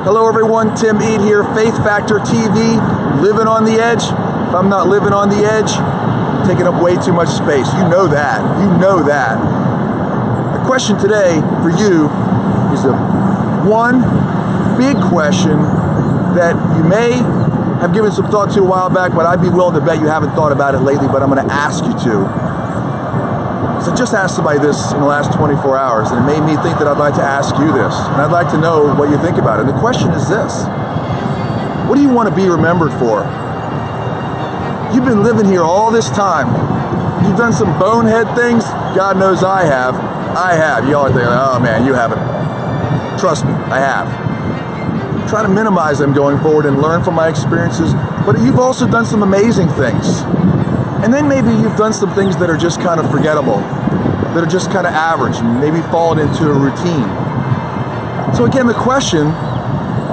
Hello everyone, Tim Eade here, Faith Factor TV, living on the edge. If I'm not living on the edge, I'm taking up way too much space. You know that, The question today for you is one big question that you may have given some thought to a while back, but I'd be willing to bet you haven't thought about it lately, but I'm gonna ask you to. So I just asked somebody this in the last 24 hours, and it made me think that I'd like to ask you this, and I'd like to know what you think about it. And the question is this: what do you want to be remembered for? You've been living here all this time. You've done some bonehead things. God knows I have. Y'all are thinking, oh man, you haven't. Trust me, I have. Try to minimize them going forward and learn from my experiences, but you've also done some amazing things. And then maybe you've done some things that are just kind of forgettable, that are just kind of average, and maybe fallen into a routine. So again, the question,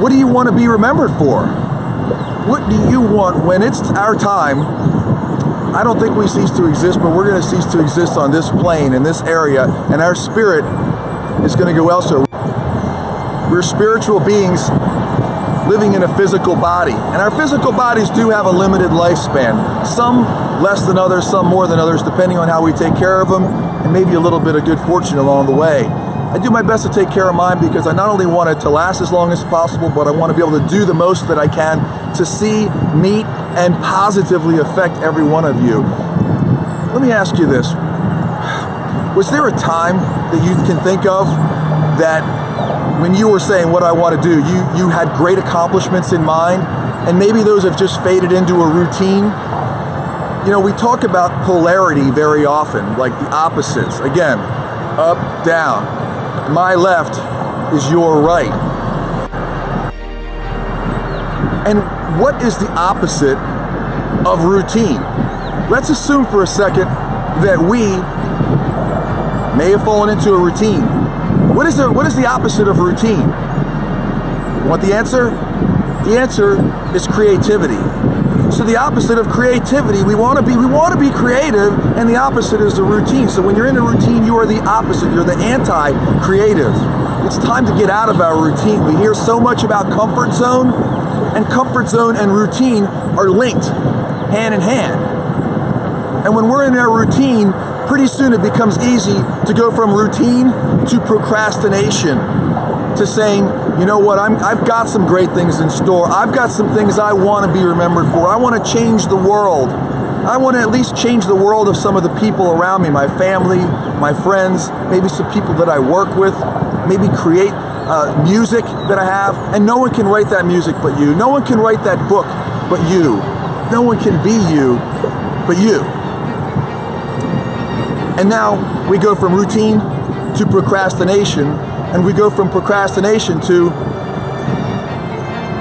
what do you want to be remembered for? What do you want when it's our time? I don't think we cease to exist, but we're going to cease to exist on this plane, in this area, and our spirit is going to go elsewhere. We're spiritual beings living in a physical body, and our physical bodies do have a limited lifespan. Some less than others, some more than others, depending on how we take care of them, and maybe a little bit of good fortune along the way. I do my best to take care of mine because I not only want it to last as long as possible, but I want to be able to do the most that I can to see, meet, and positively affect every one of you. Let me ask you this. Was there a time that you can think of that when you were saying what I want to do, you had great accomplishments in mind, and maybe those have just faded into a routine? You know, we talk about polarity very often, like the opposites. Again, up, down. My left is your right. And what is the opposite of routine? Let's assume for a second that we may have fallen into a routine. What is the opposite of routine? You want the answer? The answer is creativity. So the opposite of creativity, we want to be creative, and the opposite is the routine. So when you're in a routine, you are the opposite. You're the anti-creative. It's time to get out of our routine. We hear so much about comfort zone, and comfort zone and routine are linked hand in hand. And when we're in our routine, pretty soon it becomes easy to go from routine to procrastination, to saying, you know what, I've got some great things in store. I've got some things I want to be remembered for. I want to change the world. I want to at least change the world of some of the people around me, my family, my friends, maybe some people that I work with, maybe create music that I have. And no one can write that music but you. No one can write that book but you. No one can be you but you. And now we go from routine to procrastination, and we go from procrastination to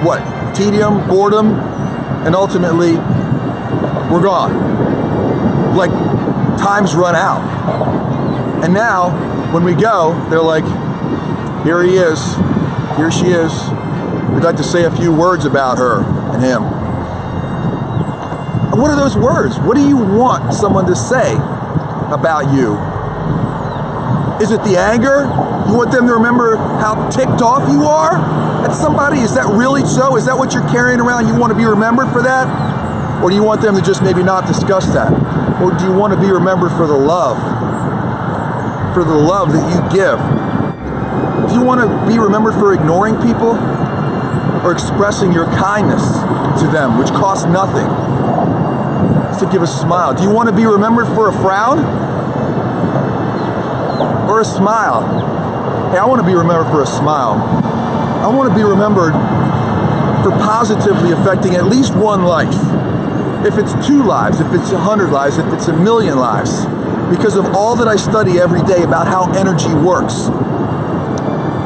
what? Tedium, boredom, and ultimately we're gone. Like, time's run out. And now when we go, they're like, here he is, here she is. We'd like to say a few words about her and him. And what are those words? What do you want someone to say about you? Is it the anger? You want them to remember how ticked off you are at somebody? Is that really so? Is that what you're carrying around? You want to be remembered for that? Or do you want them to just maybe not discuss that? Or do you want to be remembered for the love? For the love that you give? Do you want to be remembered for ignoring people? Or expressing your kindness to them, which costs nothing? To give a smile. Do you want to be remembered for a frown or a smile? Hey, I want to be remembered for a smile. I want to be remembered for positively affecting at least one life. If it's 2 lives, if it's 100 lives, if it's 1,000,000 lives, because of all that I study every day about how energy works.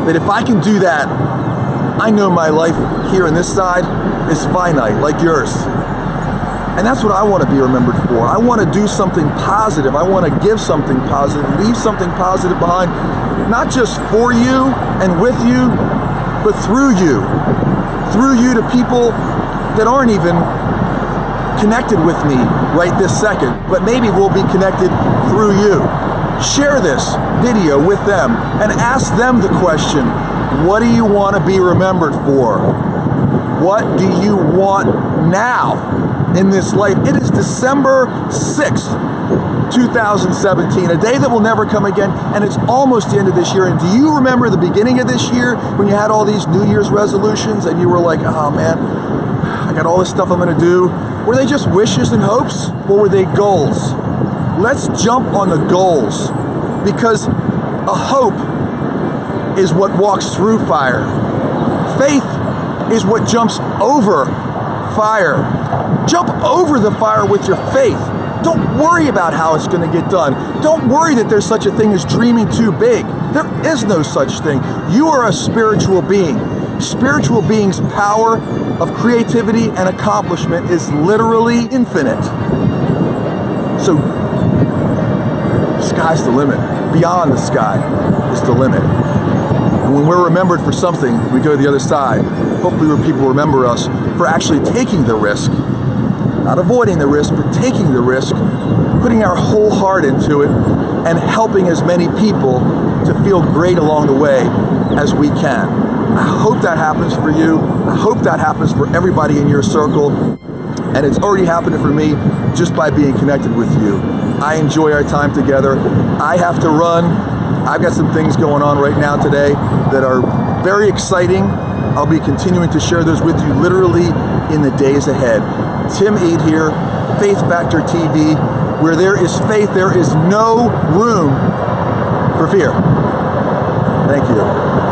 That if I can do that, I know my life here on this side is finite, like yours. And that's what I want to be remembered for. I want to do something positive. I want to give something positive, leave something positive behind, not just for you and with you, but through you. Through you to people that aren't even connected with me right this second, but maybe we'll be connected through you. Share this video with them and ask them the question, What do you want to be remembered for? What do you want now in this life? It is December 6th, 2017, a day that will never come again, and it's almost the end of this year. And do you remember the beginning of this year when you had all these New Year's resolutions and you were like, oh man, I got all this stuff I'm gonna do? Were they just wishes and hopes, or were they goals? Let's jump on the goals, because a hope is what walks through fire. Faith is what jumps over fire. Jump over the fire with your faith. Don't worry about how it's going to get done. Don't worry that there's such a thing as dreaming too big. There is no such thing. You are a spiritual being. Spiritual beings' power of creativity and accomplishment is literally infinite. So, sky's the limit. Beyond the sky is the limit. And when we're remembered for something, we go to the other side. Hopefully people remember us for actually taking the risk. Not avoiding the risk, but taking the risk, putting our whole heart into it, and helping as many people to feel great along the way as we can. I hope that happens for you. I hope that happens for everybody in your circle. And it's already happening for me just by being connected with you. I enjoy our time together. I have to run. I've got some things going on right now today that are very exciting. I'll be continuing to share those with you literally in the days ahead. Tim Eade here, Faith Factor TV. Where there is faith, there is no room for fear. Thank you.